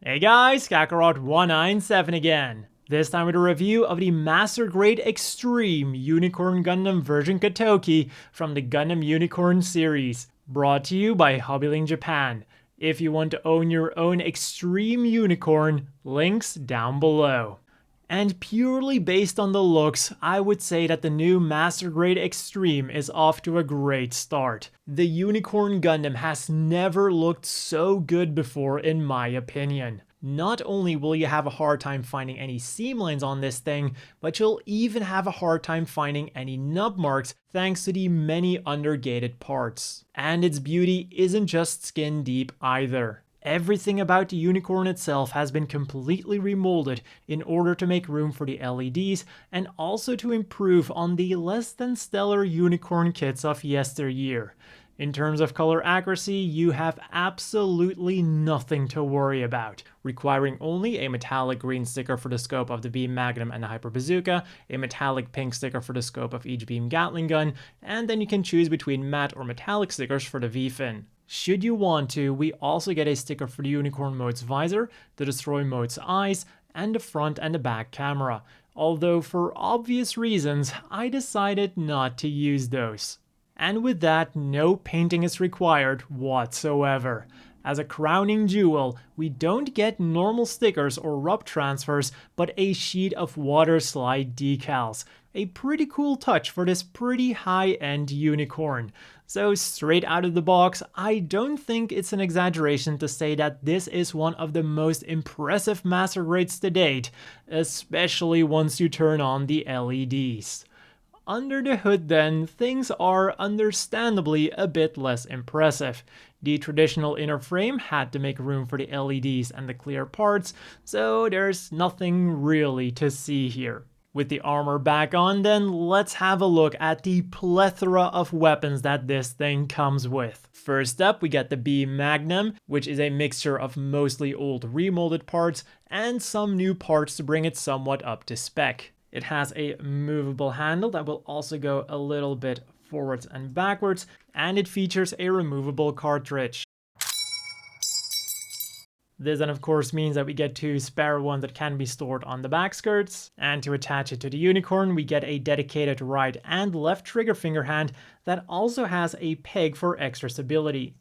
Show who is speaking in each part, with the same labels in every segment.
Speaker 1: Hey guys, Kakarot197 again. This time with a review of the Master Grade Extreme Unicorn Gundam Ver.Ka Toki from the Gundam Unicorn series, brought to you by Hobbyling Japan. If you want to own your own Extreme Unicorn, links down below. And purely based on the looks, I would say that the new Master Grade Extreme is off to a great start. The Unicorn Gundam has never looked so good before in my opinion. Not only will you have a hard time finding any seam lines on this thing, but you'll even have a hard time finding any nub marks thanks to the many undergated parts. And its beauty isn't just skin deep either. Everything about the Unicorn itself has been completely remolded in order to make room for the LEDs and also to improve on the less than stellar Unicorn kits of yesteryear. In terms of color accuracy, you have absolutely nothing to worry about, requiring only a metallic green sticker for the scope of the beam magnum and the hyper bazooka, a metallic pink sticker for the scope of each beam gatling gun, and then you can choose between matte or metallic stickers for the V-fin. Should you want to, we also get a sticker for the Unicorn mode's visor, the Destroy mode's eyes, and the front and the back camera, although for obvious reasons, I decided not to use those. And with that, no painting is required whatsoever. As a crowning jewel, we don't get normal stickers or rub transfers, but a sheet of water slide decals. A pretty cool touch for this pretty high-end Unicorn. So straight out of the box, I don't think it's an exaggeration to say that this is one of the most impressive Master Grades to date, especially once you turn on the LEDs. Under the hood then, things are understandably a bit less impressive. The traditional inner frame had to make room for the LEDs and the clear parts, so there's nothing really to see here. With the armor back on then, let's have a look at the plethora of weapons that this thing comes with. First up, we get the beam magnum, which is a mixture of mostly old remolded parts and some new parts to bring it somewhat up to spec. It has a movable handle that will also go a little bit forwards and backwards, and it features a removable cartridge. This then of course means that we get two spare ones that can be stored on the back skirts, and to attach it to the Unicorn we get a dedicated right and left trigger finger hand that also has a peg for extra stability.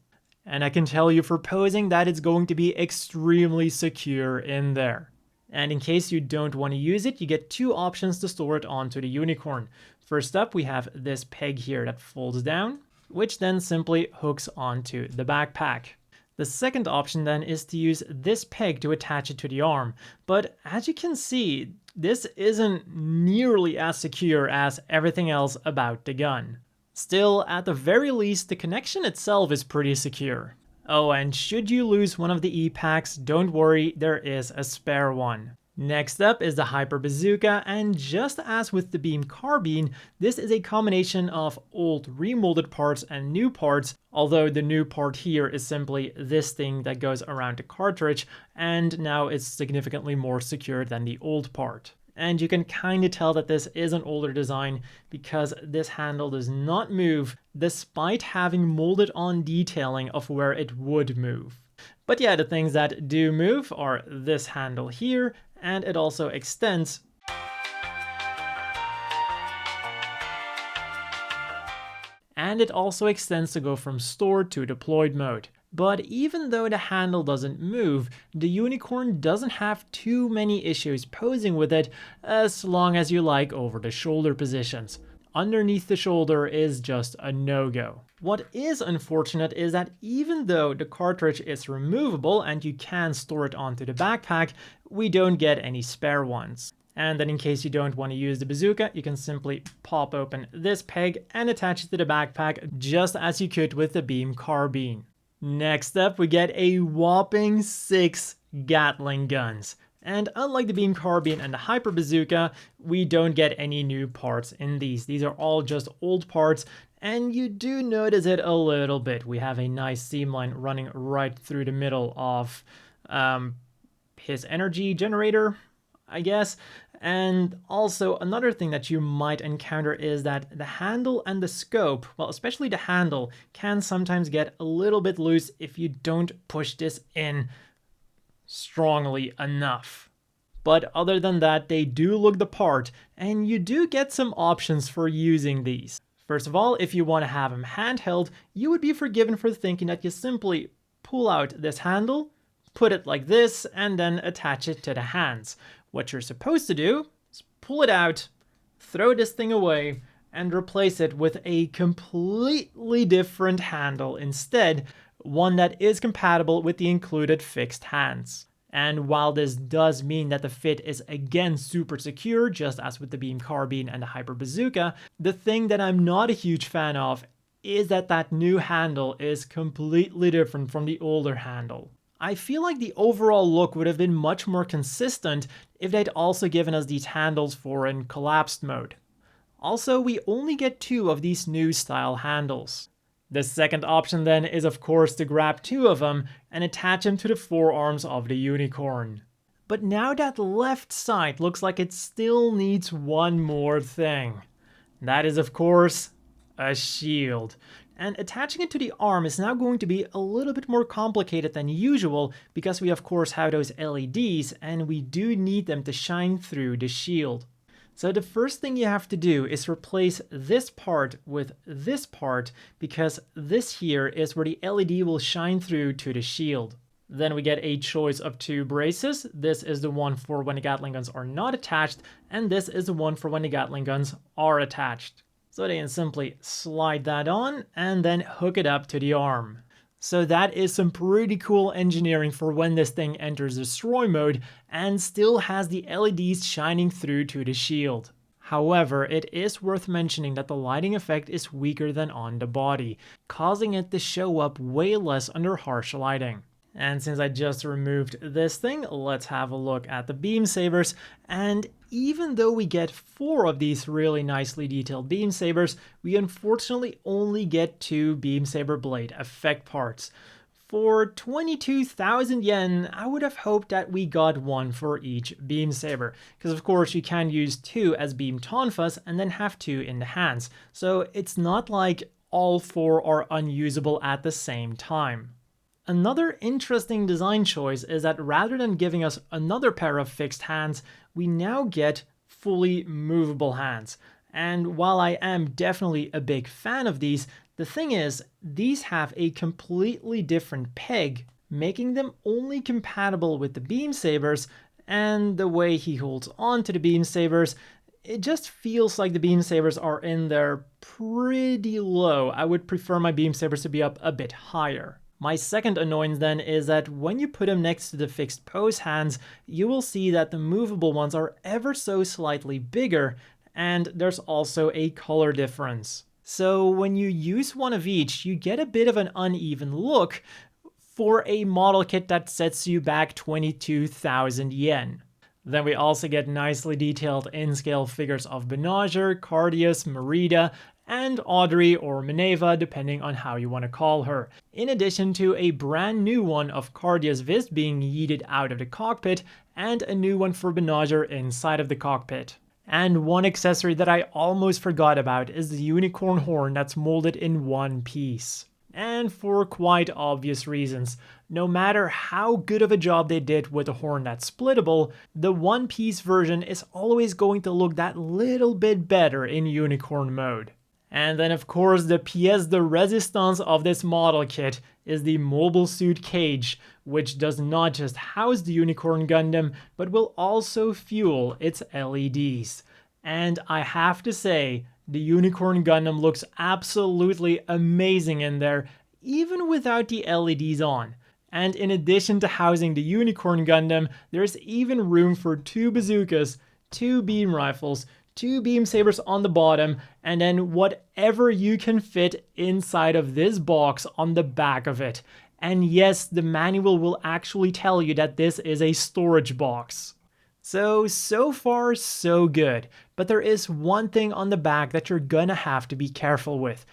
Speaker 1: And I can tell you for posing that it's going to be extremely secure in there. And in case you don't want to use it, you get two options to store it onto the Unicorn. First up, we have this peg here that folds down, which then simply hooks onto the backpack. The second option then is to use this peg to attach it to the arm, but as you can see, this isn't nearly as secure as everything else about the gun. Still, at the very least, the connection itself is pretty secure. Oh, and should you lose one of the E-packs, don't worry, there is a spare one. Next up is the Hyper Bazooka, and just as with the Beam Carbine, this is a combination of old remolded parts and new parts, although the new part here is simply this thing that goes around the cartridge, and now it's significantly more secure than the old part. And you can kind of tell that this is an older design because this handle does not move despite having molded on detailing of where it would move. But yeah, the things that do move are this handle here, and it also extends to go from stored to deployed mode. But even though the handle doesn't move, the Unicorn doesn't have too many issues posing with it as long as you like over the shoulder positions. Underneath the shoulder is just a no-go. What is unfortunate is that even though the cartridge is removable and you can store it onto the backpack, we don't get any spare ones. And then in case you don't want to use the bazooka, you can simply pop open this peg and attach it to the backpack just as you could with the Beam Carbine. Next up, we get a whopping 6 Gatling guns. And unlike the Beam Carbine and the Hyper Bazooka, we don't get any new parts in these. These are all just old parts, and you do notice it a little bit. We have a nice seam line running right through the middle of his energy generator, I guess. And also another thing that you might encounter is that the handle and the scope, well, especially the handle, can sometimes get a little bit loose if you don't push this in strongly enough. But other than that, they do look the part, and you do get some options for using these. First of all, if you want to have them handheld, you would be forgiven for thinking that you simply pull out this handle, put it like this, and then attach it to the hands. What you're supposed to do is pull it out, throw this thing away, and replace it with a completely different handle instead, one that is compatible with the included fixed hands. And while this does mean that the fit is again super secure, just as with the beam carbine and the hyper bazooka, the thing that I'm not a huge fan of is that that new handle is completely different from the older handle. I feel like the overall look would have been much more consistent if they'd also given us these handles for in collapsed mode. Also, we only get 2 of these new style handles. The second option then is of course to grab 2 of them and attach them to the forearms of the unicorn. But now that left side looks like it still needs one more thing. That is of course a shield. And attaching it to the arm is now going to be a little bit more complicated than usual because we of course have those LEDs and we do need them to shine through the shield. So the first thing you have to do is replace this part with this part because this here is where the LED will shine through to the shield. Then we get a choice of 2 braces. This is the one for when the Gatling guns are not attached, and this is the one for when the Gatling guns are attached. So they can simply slide that on and then hook it up to the arm. So that is some pretty cool engineering for when this thing enters destroy mode and still has the LEDs shining through to the shield. However, it is worth mentioning that the lighting effect is weaker than on the body, causing it to show up way less under harsh lighting. And since I just removed this thing, let's have a look at the beam sabers. And even though we get 4 of these really nicely detailed beam sabers, we unfortunately only get 2 beam saber blade effect parts. For 22,000 yen, I would have hoped that we got 1 for each beam saber, because of course you can use 2 as beam tonfas and then have 2 in the hands. So it's not like all 4 are unusable at the same time. Another interesting design choice is that rather than giving us another pair of fixed hands, we now get fully movable hands. And while I am definitely a big fan of these, the thing is, these have a completely different peg, making them only compatible with the beam sabers, and the way he holds on to the beam sabers, it just feels like the beam sabers are in there pretty low. I would prefer my beam sabers to be up a bit higher. My second annoyance then is that when you put them next to the fixed pose hands, you will see that the movable ones are ever so slightly bigger, and there's also a color difference. So when you use one of each, you get a bit of an uneven look for a model kit that sets you back 22,000 yen. Then we also get nicely detailed in-scale figures of Benager, Cardius, Merida, and Audrey or Minerva, depending on how you want to call her. In addition to a brand new one of Cardius Vist being yeeted out of the cockpit, and a new one for Benager inside of the cockpit. And one accessory that I almost forgot about is the unicorn horn that's molded in one piece. And for quite obvious reasons. No matter how good of a job they did with a horn that's splittable, the one-piece version is always going to look that little bit better in unicorn mode. And then of course the pièce de résistance of this model kit is the mobile suit cage, which does not just house the Unicorn Gundam, but will also fuel its LEDs. And I have to say, the Unicorn Gundam looks absolutely amazing in there, even without the LEDs on. And in addition to housing the Unicorn Gundam, there's even room for 2 bazookas, 2 beam rifles, 2 beam sabers on the bottom, and then whatever you can fit inside of this box on the back of it. And yes, the manual will actually tell you that this is a storage box. So far so good, but there is one thing on the back that you're gonna have to be careful with,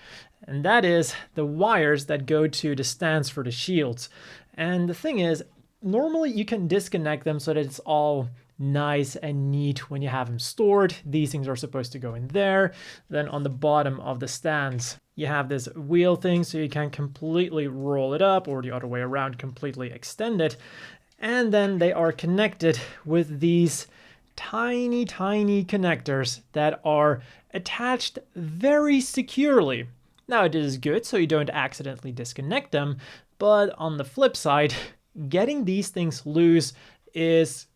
Speaker 1: and that is the wires that go to the stands for the shields. And the thing is, normally you can disconnect them so that it's all nice and neat when you have them stored. These things are supposed to go in there. Then on the bottom of the stands, you have this wheel thing so you can completely roll it up, or the other way around, completely extend it. And then they are connected with these tiny connectors that are attached very securely. Now it is good so you don't accidentally disconnect them, but on the flip side, getting these things loose is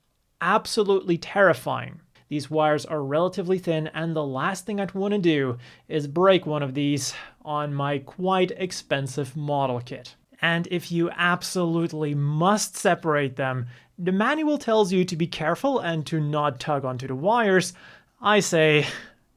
Speaker 1: absolutely terrifying. These wires are relatively thin, and the last thing I'd want to do is break one of these on my quite expensive model kit. And if you absolutely must separate them, the manual tells you to be careful and to not tug onto the wires. I say,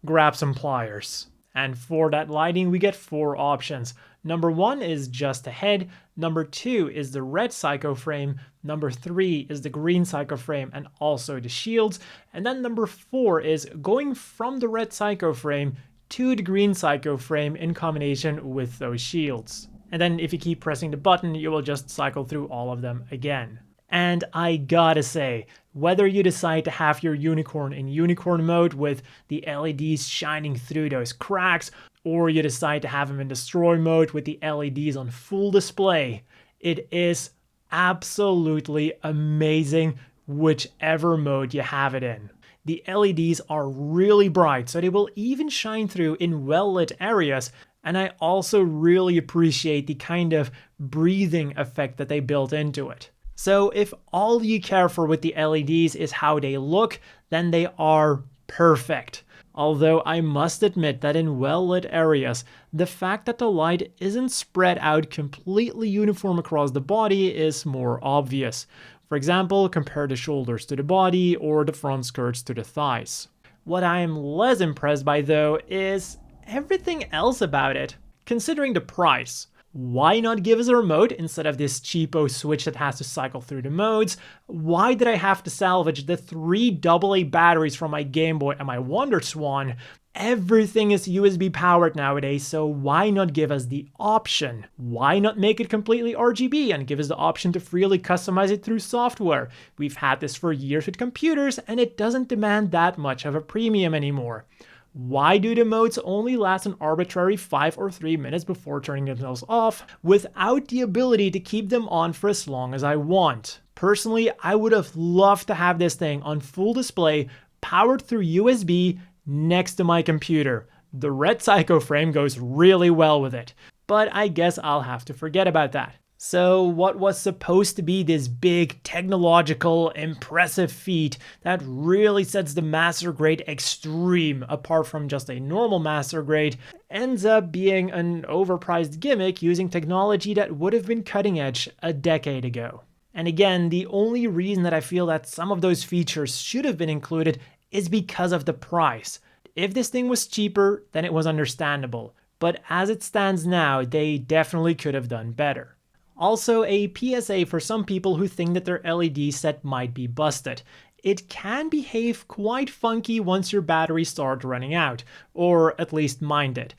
Speaker 1: grab some pliers. And for that lighting, we get 4 options. Number 1 is just the head. Number 2 is the red psycho frame. Number 3 is the green psycho frame and also the shields. And then number 4 is going from the red psycho frame to the green psycho frame in combination with those shields. And then if you keep pressing the button, you will just cycle through all of them again. And I gotta say, whether you decide to have your unicorn in unicorn mode with the LEDs shining through those cracks, or you decide to have them in destroy mode with the LEDs on full display, it is absolutely amazing whichever mode you have it in. The LEDs are really bright, so they will even shine through in well-lit areas, and I also really appreciate the kind of breathing effect that they built into it. So if all you care for with the LEDs is how they look, then they are perfect. Although I must admit that in well-lit areas, the fact that the light isn't spread out completely uniform across the body is more obvious. For example, compare the shoulders to the body or the front skirts to the thighs. What I am less impressed by though is everything else about it. Considering the price, why not give us a remote instead of this cheapo switch that has to cycle through the modes? Why did I have to salvage the 3 AA batteries from my Game Boy and my Wonder Swan? Everything is USB powered nowadays, so why not give us the option? Why not make it completely RGB and give us the option to freely customize it through software? We've had this for years with computers, and it doesn't demand that much of a premium anymore. Why do the modes only last an arbitrary 5 or 3 minutes before turning themselves off, without the ability to keep them on for as long as I want? Personally, I would have loved to have this thing on full display, powered through USB, next to my computer. The red psycho frame goes really well with it, but I guess I'll have to forget about that. So what was supposed to be this big technological impressive feat that really sets the Master Grade Extreme apart from just a normal Master Grade ends up being an overpriced gimmick using technology that would have been cutting edge a decade ago. And again, the only reason that I feel that some of those features should have been included is because of the price. If this thing was cheaper, then it was understandable. But as it stands now, they definitely could have done better. Also, a PSA for some people who think that their LED set might be busted. It can behave quite funky once your batteries start running out, or at least mine did.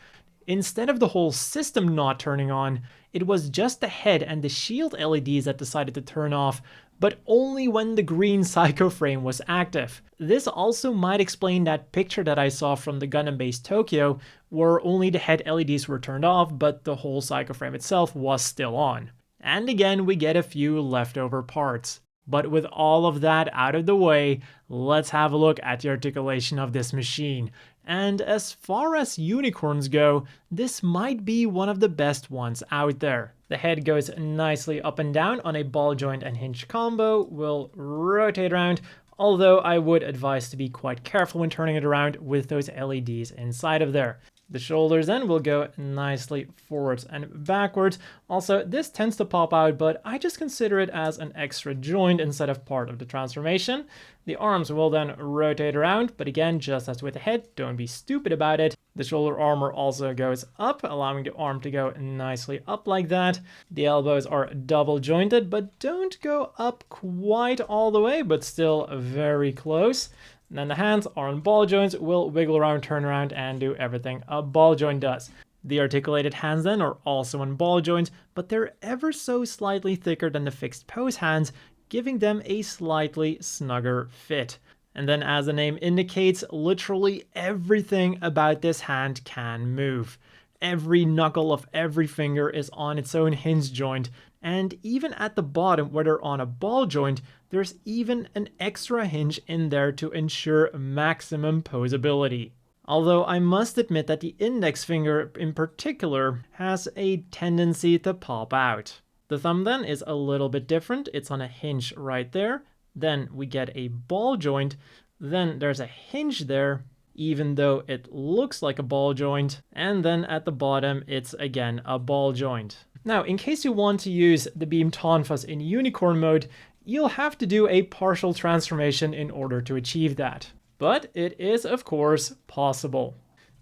Speaker 1: Instead of the whole system not turning on, it was just the head and the shield LEDs that decided to turn off, but only when the green psycho frame was active. This also might explain that picture that I saw from the Gundam base Tokyo, where only the head LEDs were turned off, but the whole psycho frame itself was still on. And again, we get a few leftover parts. But with all of that out of the way, let's have a look at the articulation of this machine. And as far as unicorns go, this might be one of the best ones out there. The head goes nicely up and down on a ball joint and hinge combo, will rotate around, although I would advise to be quite careful when turning it around with those LEDs inside of there. The shoulders then will go nicely forwards and backwards. Also, this tends to pop out, but I just consider it as an extra joint instead of part of the transformation. The arms will then rotate around, but again, just as with the head, don't be stupid about it. The shoulder armor also goes up, allowing the arm to go nicely up like that. The elbows are double jointed, but don't go up quite all the way, but still very close. And then the hands are on ball joints, will wiggle around, turn around, and do everything a ball joint does. The articulated hands then are also on ball joints, but they're ever so slightly thicker than the fixed pose hands giving them a slightly snugger fit. And then as the name indicates, literally everything about this hand can move. Every knuckle of every finger is on its own hinge joint, and even at the bottom where they're on a ball joint, there's even an extra hinge in there to ensure maximum posability. Although I must admit that the index finger in particular has a tendency to pop out. The thumb then is a little bit different. It's on a hinge right there. Then we get a ball joint. Then there's a hinge there, even though it looks like a ball joint. And then at the bottom, it's again a ball joint. Now, in case you want to use the beam tonfas in unicorn mode, you'll have to do a partial transformation in order to achieve that. But it is, of course, possible.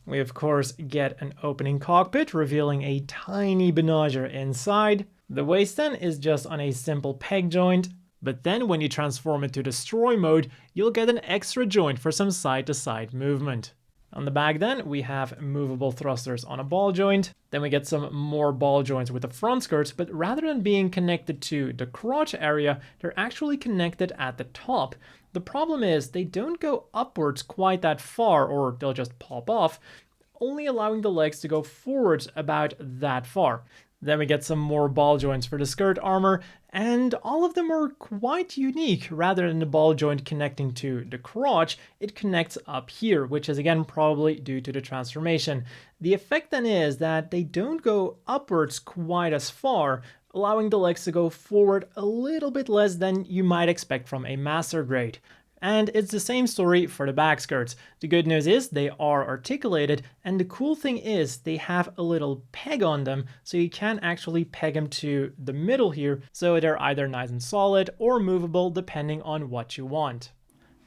Speaker 1: We, of course, get an opening cockpit revealing a tiny Benager inside. The waist then is just on a simple peg joint, but then when you transform it to destroy mode, you'll get an extra joint for some side-to-side movement. On the back then, we have movable thrusters on a ball joint. Then we get some more ball joints with the front skirts, but rather than being connected to the crotch area, they're actually connected at the top. The problem is they don't go upwards quite that far, or they'll just pop off, only allowing the legs to go forwards about that far. Then we get some more ball joints for the skirt armor, and all of them are quite unique. Rather than the ball joint connecting to the crotch, it connects up here, which is again probably due to the transformation. The effect then is that they don't go upwards quite as far, allowing the legs to go forward a little bit less than you might expect from a master grade. And it's the same story for the back skirts. The good news is they are articulated, and the cool thing is they have a little peg on them, so you can actually peg them to the middle here, so they're either nice and solid or movable depending on what you want.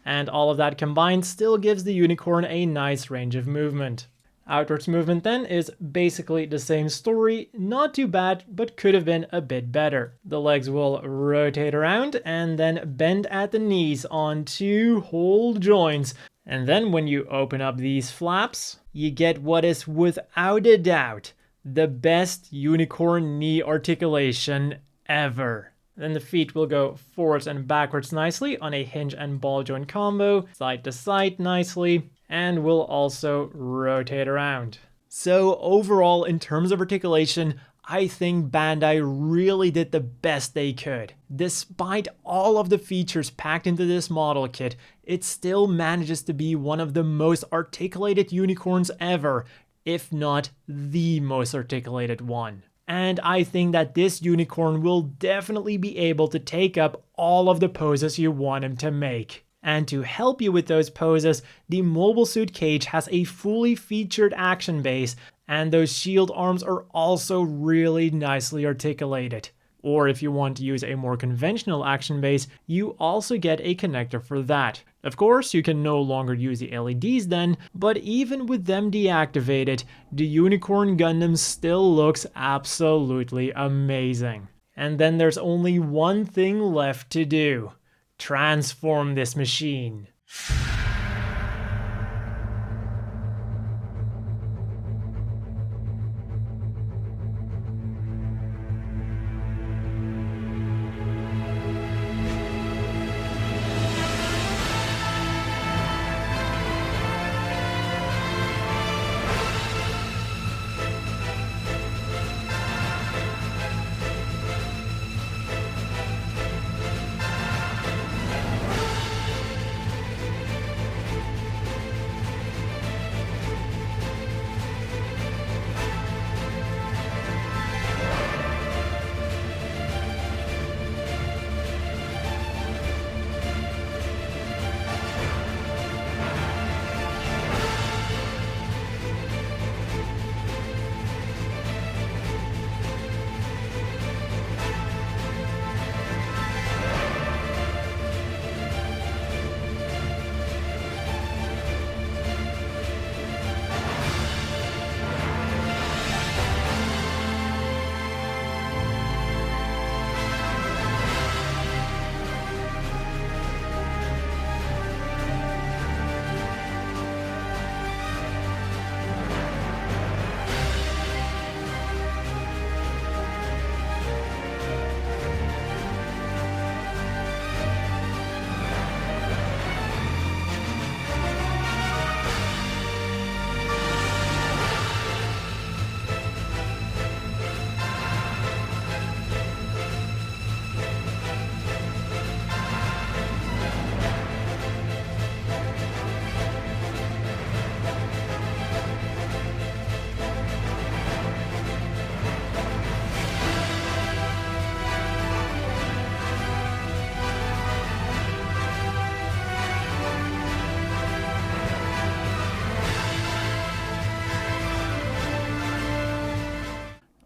Speaker 1: And all of that combined still gives the unicorn a nice range of movement. Outwards movement then is basically the same story, not too bad, but could have been a bit better. The legs will rotate around and then bend at the knees on two whole joints. And then when you open up these flaps, you get what is without a doubt the best unicorn knee articulation ever. Then the feet will go forwards and backwards nicely on a hinge and ball joint combo, side to side nicely, and will also rotate around. So overall, in terms of articulation, I think Bandai really did the best they could. Despite all of the features packed into this model kit, it still manages to be one of the most articulated unicorns ever, if not the most articulated one. And I think that this unicorn will definitely be able to take up all of the poses you want him to make. And to help you with those poses, the Mobile Suit Cage has a fully featured action base, and those shield arms are also really nicely articulated. Or if you want to use a more conventional action base, you also get a connector for that. Of course, you can no longer use the LEDs then, but even with them deactivated, the Unicorn Gundam still looks absolutely amazing. And then there's only one thing left to do. Transform this machine.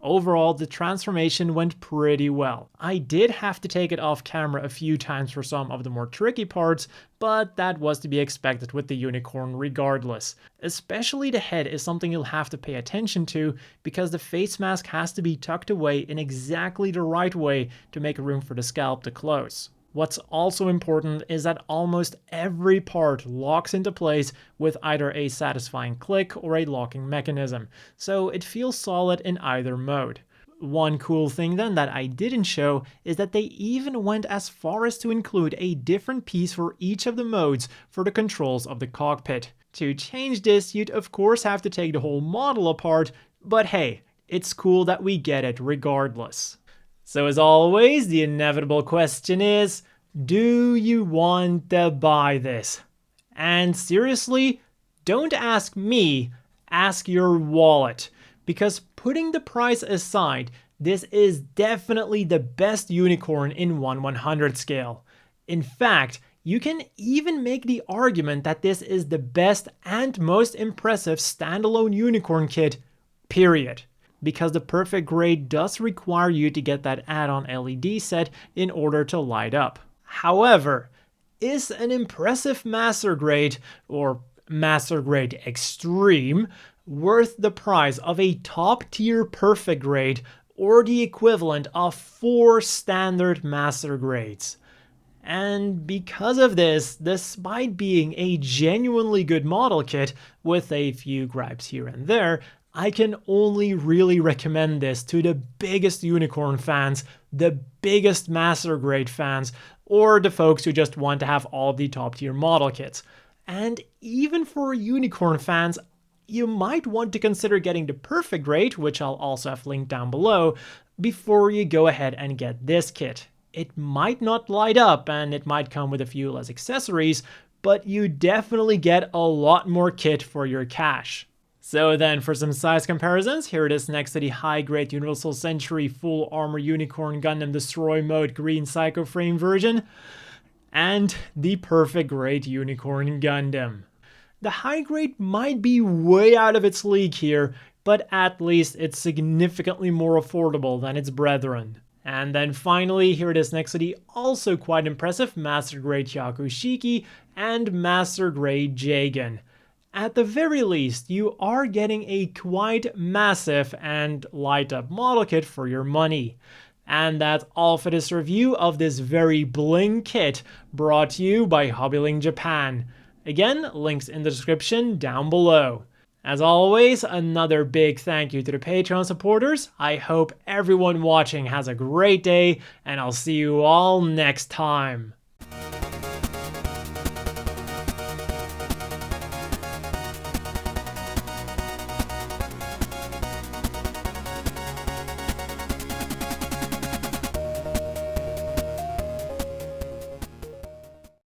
Speaker 1: Overall, the transformation went pretty well. I did have to take it off camera a few times for some of the more tricky parts, but that was to be expected with the unicorn regardless. Especially the head is something you'll have to pay attention to, because the face mask has to be tucked away in exactly the right way to make room for the scalp to close. What's also important is that almost every part locks into place with either a satisfying click or a locking mechanism, so it feels solid in either mode. One cool thing then that I didn't show is that they even went as far as to include a different piece for each of the modes for the controls of the cockpit. To change this, you'd of course have to take the whole model apart, but hey, it's cool that we get it regardless. So as always, the inevitable question is, do you want to buy this? And seriously, don't ask me, ask your wallet. Because putting the price aside, this is definitely the best unicorn in 1/100 scale. In fact, you can even make the argument that this is the best and most impressive standalone unicorn kit, period. Because the perfect grade does require you to get that add-on LED set in order to light up. However, is an impressive Master Grade, or Master Grade Extreme, worth the price of a top-tier Perfect Grade or the equivalent of 4 standard Master Grades? And because of this, despite being a genuinely good model kit with a few gripes here and there, I can only really recommend this to the biggest unicorn fans, the biggest Master Grade fans, or the folks who just want to have all of the top tier model kits. And even for unicorn fans, you might want to consider getting the Perfect Grade, which I'll also have linked down below, before you go ahead and get this kit. It might not light up and it might come with a few less accessories, but you definitely get a lot more kit for your cash. So then for some size comparisons, here it is next to the high-grade Universal Century Full Armor Unicorn Gundam Destroy Mode Green Psycho Frame version, and the Perfect Grade Unicorn Gundam. The high grade might be way out of its league here, but at least it's significantly more affordable than its brethren. And then finally, here it is next to the also quite impressive Master Grade Hyakushiki and Master Grade Jagan. At the very least, you are getting a quite massive and light up model kit for your money. And that's all for this review of this very bling kit brought to you by Hobbylink Japan. Again, links in the description down below. As always, another big thank you to the Patreon supporters. I hope everyone watching has a great day, and I'll see you all next time.